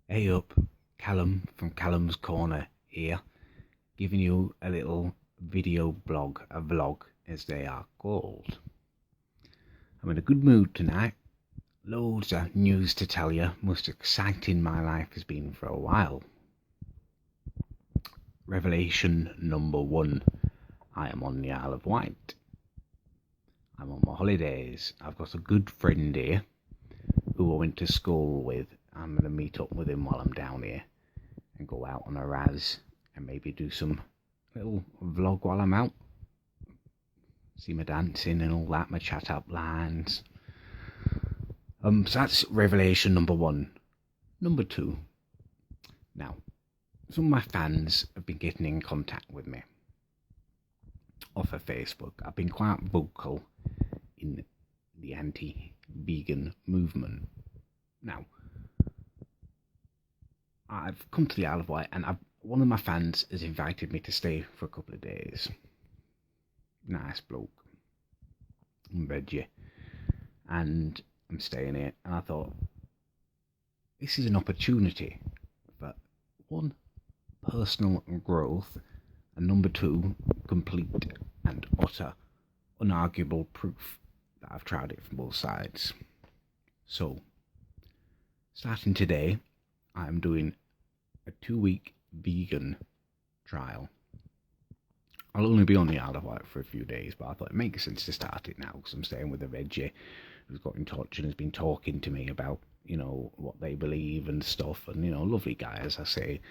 Hey up, Callum from Callums Corner here, giving you a little video blog, a vlog as they are called. I'm in a good mood tonight, loads of news to tell you, most exciting my life has been for a while. Revelation number 1, I am on the Isle of Wight. I'm on my holidays. I've got a good friend here who I went to school with. I'm going to meet up with him while I'm down here and go out on a raz and maybe do some little vlog while I'm out. See my dancing and all that, my chat up lines. So that's revelation number 1. Number 2. Now, some of my fans have been getting in contact with me off of Facebook. I've been quite vocal in the anti-vegan movement. Now, I've come to the Isle of Wight and one of my fans has invited me to stay for a couple of days. Nice bloke. I'm veggie. And I'm staying here. And I thought, this is an opportunity for 1, personal growth, and number 2, complete and utter unarguable proof that I've tried it from both sides. So, starting today, I'm doing a 2-week vegan trial. I'll only be on the Isle of Wight for a few days, but I thought it makes sense to start it now because I'm staying with a veggie who's got in touch and has been talking to me about, what they believe and stuff, and, lovely guy, as I say.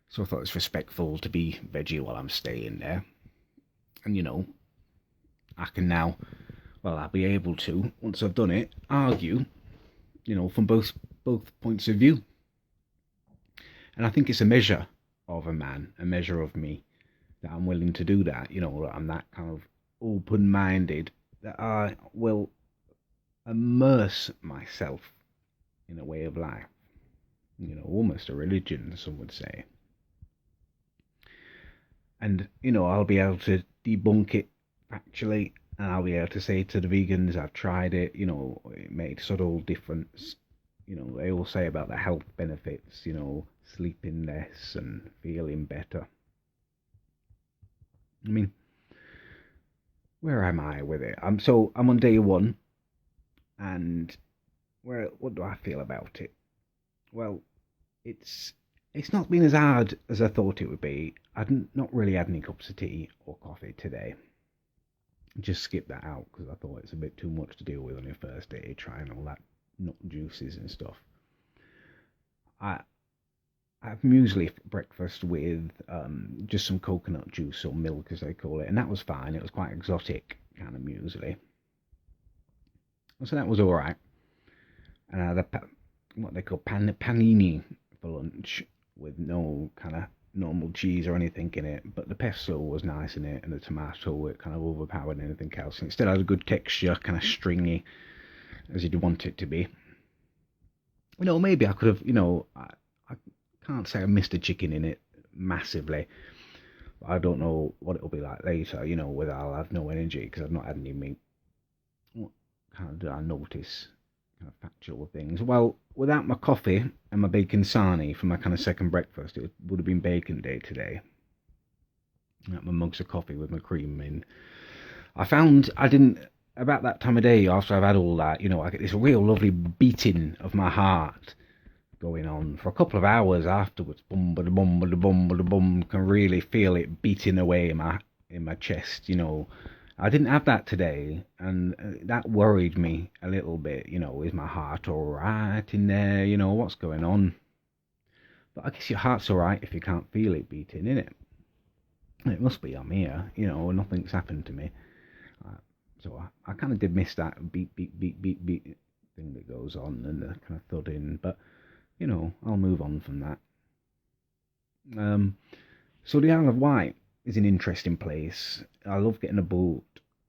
So I thought it's respectful to be veggie while I'm staying there. And, I can now, I'll be able to, once I've done it, argue, from both points of view. And I think it's a measure of a man, a measure of me, that I'm willing to do that. I'm that kind of open-minded that I will immerse myself in a way of life. Almost a religion, some would say. And, I'll be able to debunk it factually, and I'll be able to say to the vegans, I've tried it, it made subtle difference. They all say about the health benefits, sleeping less and feeling better. I mean, where am I with it? I'm on day 1, and what do I feel about it? Well, it's not been as hard as I thought it would be. I've not really had any cups of tea or coffee today. Just skip that out because I thought it's a bit too much to deal with on your first day, trying all that nut juices and stuff. I have muesli for breakfast with just some coconut juice or milk, as they call it, and that was fine. It was quite exotic kind of muesli, so that was all right. And I had what they call panini for lunch with no kind of normal cheese or anything in it, but the pesto was nice in it, and the tomato, it kind of overpowered anything else. And it still had a good texture, kind of stringy, as you'd want it to be. Maybe I could have, I can't say I missed a chicken in it massively. I don't know what it'll be like later, whether I'll have no energy because I've not had any meat. What kind of did I notice? Kind of factual things. Well, without my coffee and my bacon sarnie for my kind of second breakfast, it would have been bacon day today. Like my mugs of coffee with my cream in. I found I didn't, about that time of day after I've had all that, I get this real lovely beating of my heart going on for a couple of hours afterwards. Bum ba da bum ba da bum ba da bum. Can really feel it beating away in my chest. I didn't have that today, and that worried me a little bit. Is my heart all right in there? What's going on? But I guess your heart's all right if you can't feel it beating, innit? It must be. I'm here. Nothing's happened to me. So I kind of did miss that beat, beat, beat, beat, beat thing that goes on and the kind of thudding. But I'll move on from that. So the Isle of Wight is an interesting place. I love getting a boat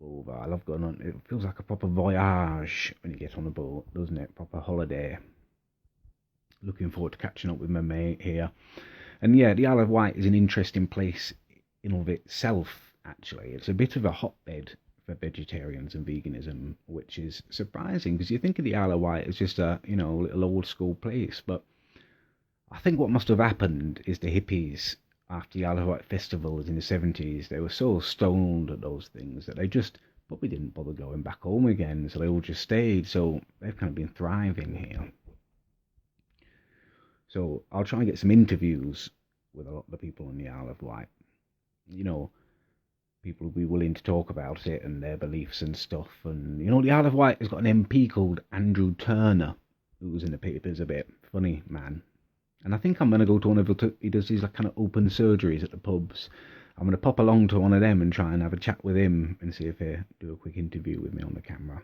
over. I love going on. It feels like a proper voyage when you get on a boat, doesn't it? Proper holiday. Looking forward to catching up with my mate here. And yeah, the Isle of Wight is an interesting place in of itself, actually. It's a bit of a hotbed for vegetarians and veganism, which is surprising because you think of the Isle of Wight as just a, little old school place, but I think what must have happened is the hippies, after the Isle of Wight festivals in the 70s, they were so stoned at those things that they just probably didn't bother going back home again, so they all just stayed. So they've kind of been thriving here. So I'll try and get some interviews with a lot of the people on the Isle of Wight. You know, people will be willing to talk about it and their beliefs and stuff. And, you know, the Isle of Wight has got an MP called Andrew Turner, who was in the papers a bit. Funny man. And I think I'm going to go to one of the, he does these like kind of open surgeries at the pubs. I'm going to pop along to one of them and try and have a chat with him and see if he'll do a quick interview with me on the camera.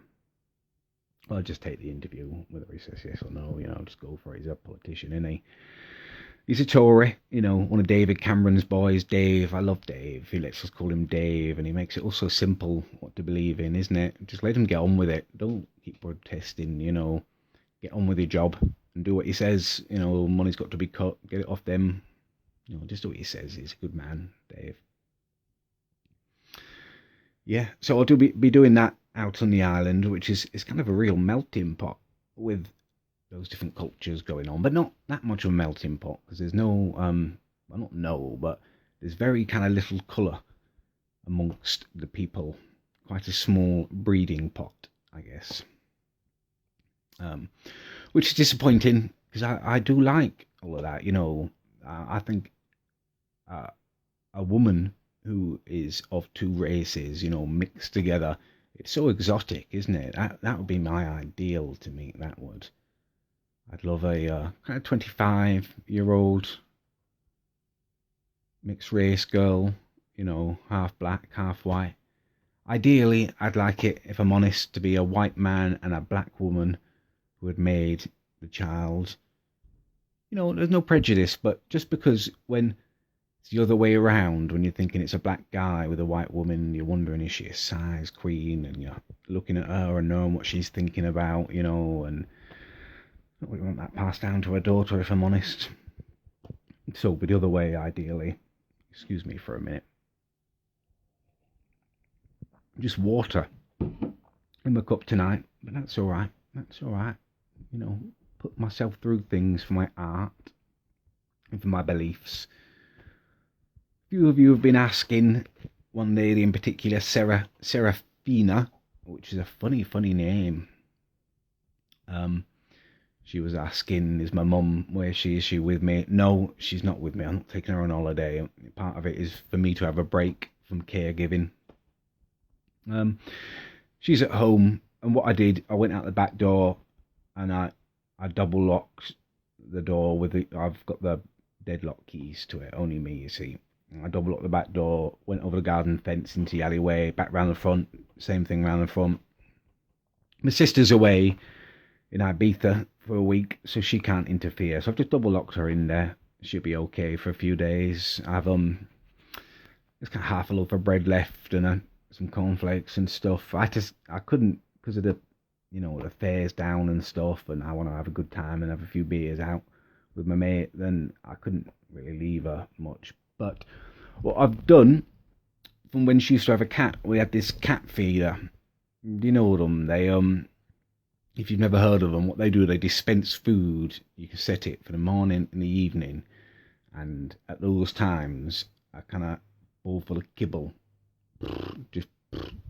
I'll just take the interview, whether he says yes or no, you know, just go for it. He's a politician, isn't he? He's a Tory, you know, one of David Cameron's boys, Dave. I love Dave. He lets us call him Dave, and he makes it all so simple what to believe in, isn't it? Just let him get on with it. Don't keep protesting, you know. Get on with your job and do what he says. You know, money's got to be cut. Get it off them. You know, just do what he says. He's a good man, Dave. Yeah, so I'll be doing that out on the island, which is kind of a real melting pot with those different cultures going on, but not that much of a melting pot because there's no, well, not no, but there's very kind of little colour amongst the people. Quite a small breeding pot, I guess. Which is disappointing because I do like all of that, you know. I think a woman who is of two races, you know, mixed together, it's so exotic, isn't it? That would be my ideal to me, that would. I'd love a kind of 25-year-old mixed race girl, you know, half black, half white. Ideally, I'd like it, if I'm honest, to be a white man and a black woman who had made the child. You know, there's no prejudice, but just because when it's the other way around, when you're thinking it's a black guy with a white woman, you're wondering, is she a size queen? And you're looking at her and knowing what she's thinking about, you know, and I don't really want that passed down to her daughter, if I'm honest. So, but the other way, ideally. Excuse me for a minute. Just water in my cup tonight, but that's all right. That's all right. You know, put myself through things for my art and for my beliefs. A few of you have been asking, one lady in particular, Serafina, which is a funny name. She was asking, is my mum, where is she with me? No, she's not with me. I'm not taking her on holiday. Part of it is for me to have a break from caregiving. She's at home, and what I did, I went out the back door and I double locked the door with I've got the deadlock keys to it, only me, you see. I double locked the back door, went over the garden fence into the alleyway, back round the front, same thing round the front. My sister's away in Ibiza for a week, so she can't interfere. So I've just double locked her in there. She'll be okay for a few days. I've just got half a loaf of bread left and some cornflakes and stuff. I couldn't, because of the, you know, the fares down and stuff, and I want to have a good time and have a few beers out with my mate, then I couldn't really leave her much. But what I've done, from when she used to have a cat, we had this cat feeder. Do you know them? They, if you've never heard of them, what they do, they dispense food. You can set it for the morning and the evening, and at those times, a kind of bowl full of kibble just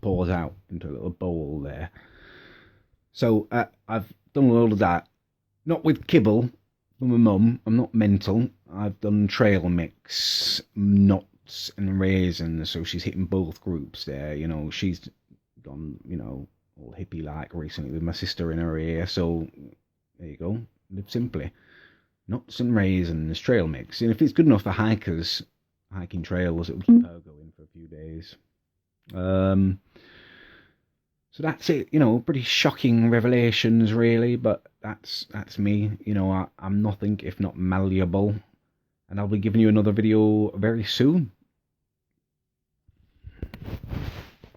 pours out into a little bowl there. So I've done all of that, not with kibble from my mum. I'm not mental. I've done trail mix, nuts and raisins, so she's hitting both groups there. You know, she's gone, you know, all hippie-like recently with my sister in her ear, so there you go. Live simply. Nuts and raisins, trail mix. And if it's good enough for hikers, hiking trails, it'll keep her going for a few days. So that's it, you know, pretty shocking revelations really, but that's me. You know, I'm nothing if not malleable, and I'll be giving you another video very soon.